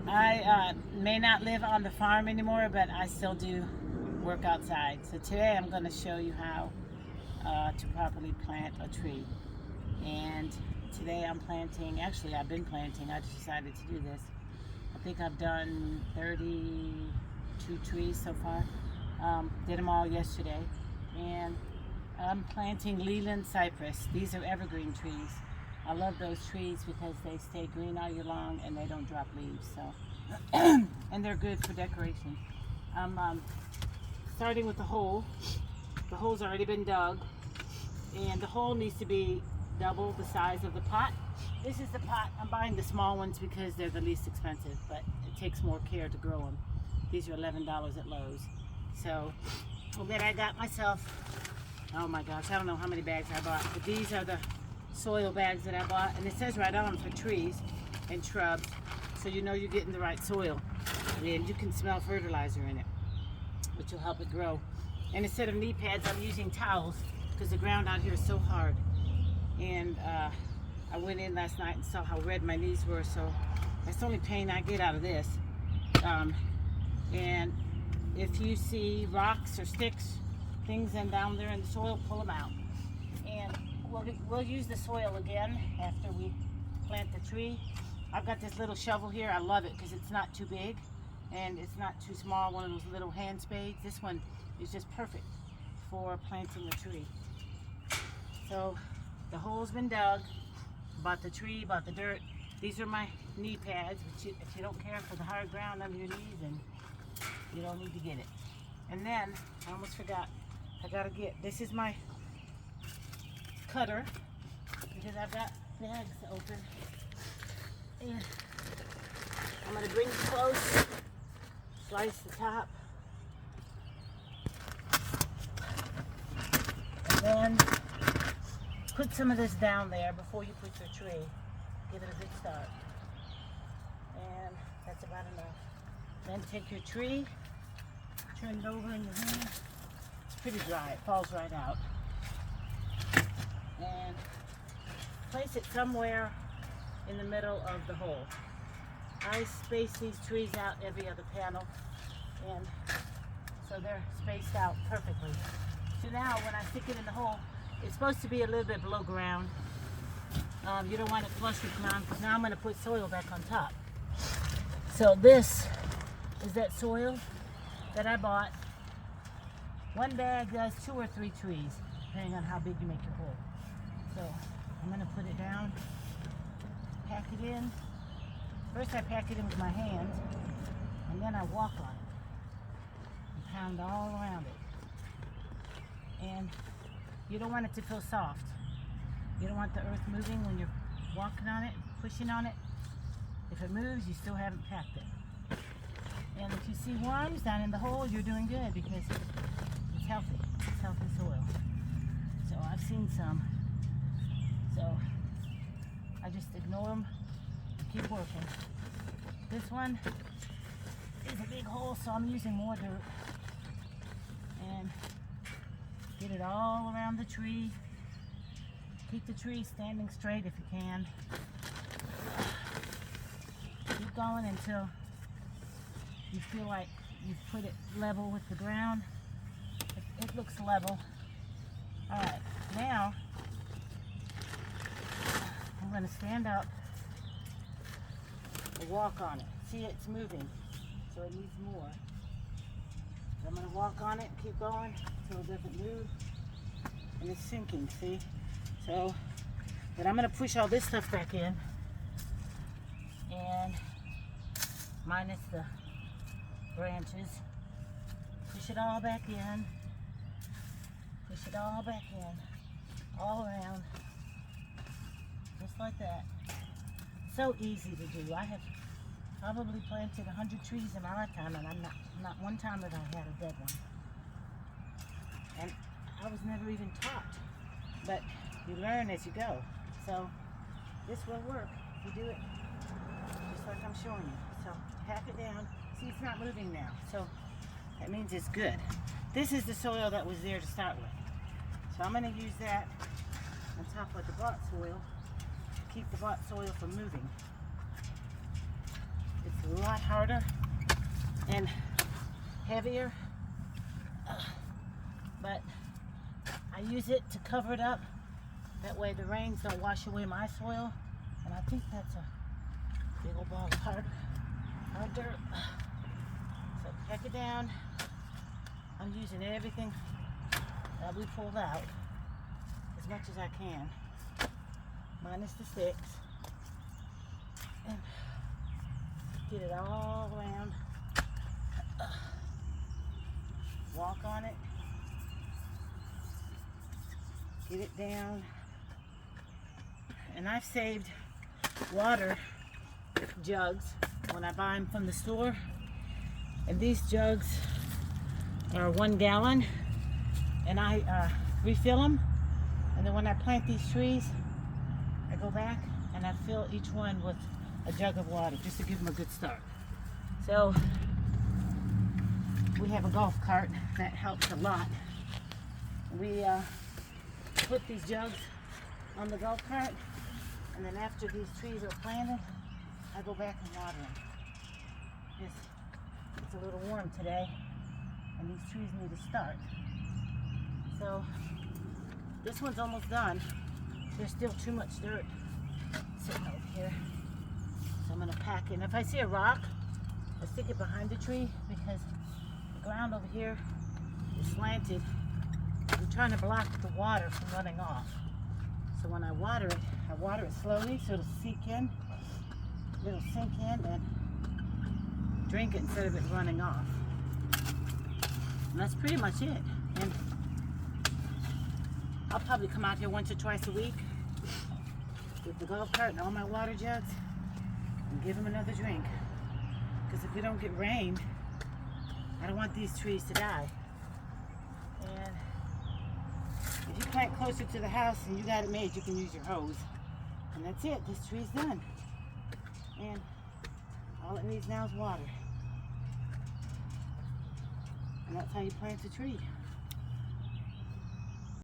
I may not live on the farm anymore, but I still do work outside. So today I'm going to show you how to properly plant a tree. And today I'm planting, actually I've been planting, I just decided to do this. I think I've done 32 trees so far. Did them all yesterday. And I'm planting Leland cypress. These are evergreen trees. I love those trees because they stay green all year long and they don't drop leaves. So, and they're good for decoration. I'm starting with the hole. The hole's already been dug, and the hole needs to be double the size of the pot. This is the pot. I'm buying the small ones because they're the least expensive, but it takes more care to grow them. These are $11 at Lowe's. So, well, then I got myself, oh my gosh, I don't know how many bags I bought, but these are the soil bags that I bought, and it says right on them for trees and shrubs, so you know you're getting the right soil. And you can smell fertilizer in it, which will help it grow. And instead of knee pads, I'm using towels because the ground out here is so hard. And I went in last night and saw how red my knees were, so that's the only pain I get out of this. And if you see rocks or sticks, things in down there in the soil, pull them out. And we'll use the soil again after we plant the tree. I've got this little shovel here. I love it because it's not too big and it's not too small, one of those little hand spades. This one is just perfect for planting a tree. So the hole's been dug, bought the tree, bought the dirt. These are my knee pads, but if you don't care for the hard ground under your knees, then you don't need to get it. And then, I almost forgot, I gotta get, this is my cutter, because I've got bags to open. And I'm gonna bring it close, slice the top, and then put some of this down there before you put your tree. Give it a good start. And that's about enough. Then take your tree, turn it over in your hand. It's pretty dry, it falls right out. And place it somewhere in the middle of the hole. I space these trees out every other panel, and so they're spaced out perfectly. So now when I stick it in the hole, it's supposed to be a little bit below ground. You don't want it flush with ground, because now I'm going to put soil back on top. So this is that soil that I bought. One bag does 2 or 3 trees, depending on how big you make your hole. So I'm going to put it down, pack it in. First I pack it in with my hands, and then I walk on it and pound all around it. And you don't want it to feel soft. You don't want the earth moving when you're walking on it, pushing on it. If it moves, you still haven't packed it. And if you see worms down in the hole, you're doing good because it's healthy. It's healthy soil. So I've seen some. So I just ignore them and keep working. This one is a big hole, so I'm using more dirt. And get it all around the tree. Keep the tree standing straight if you can. Keep going until you feel like you've put it level with the ground. It looks level. Alright, now I'm going to stand up and walk on it. See, it's moving, so it needs more. So I'm going to walk on it and keep going until it doesn't move. And it's sinking, see? So, but I'm going to push all this stuff back in. And minus the branches. Push it all back in. Push it all back in. All around. Just like that. So easy to do. I have probably planted 100 trees in my lifetime, and I'm not one time that I had a dead one. And I was never even taught. But you learn as you go. So this will work if you do it just like I'm showing you. So pack it down. See, it's not moving now. So that means it's good. This is the soil that was there to start with. So I'm going to use that on top of the bought soil to keep the bought soil from moving. It's a lot harder and heavier, but I use it to cover it up. That way the rains don't wash away my soil. And I think that's a big old ball of hard dirt. So pack it down. I'm using everything that we pulled out as much as I can, minus the sticks, and get it all around. Walk on it, get it down. And I've saved water jugs when I buy them from the store, and these jugs are 1 gallon, and I refill them, and then when I plant these trees I go back and I fill each one with a jug of water just to give them a good start. So we have a golf cart that helps a lot. We put these jugs on the golf cart, and then after these trees are planted I go back and water them. It's a little warm today and these trees need to start. So this one's almost done. There's still too much dirt sitting over here. So I'm gonna pack it. And if I see a rock, I stick it behind the tree because the ground over here is slanted. I'm trying to block the water from running off. So when I water it slowly so it'll sink in. It'll sink in and drink it instead of it running off. And that's pretty much it. And I'll probably come out here once or twice a week with the golf cart and all my water jugs and give them another drink. Because if we don't get rain, I don't want these trees to die. And if you plant closer to the house and you got it made, you can use your hose. And that's it. This tree's done. And all it needs now is water. And that's how you plant a tree.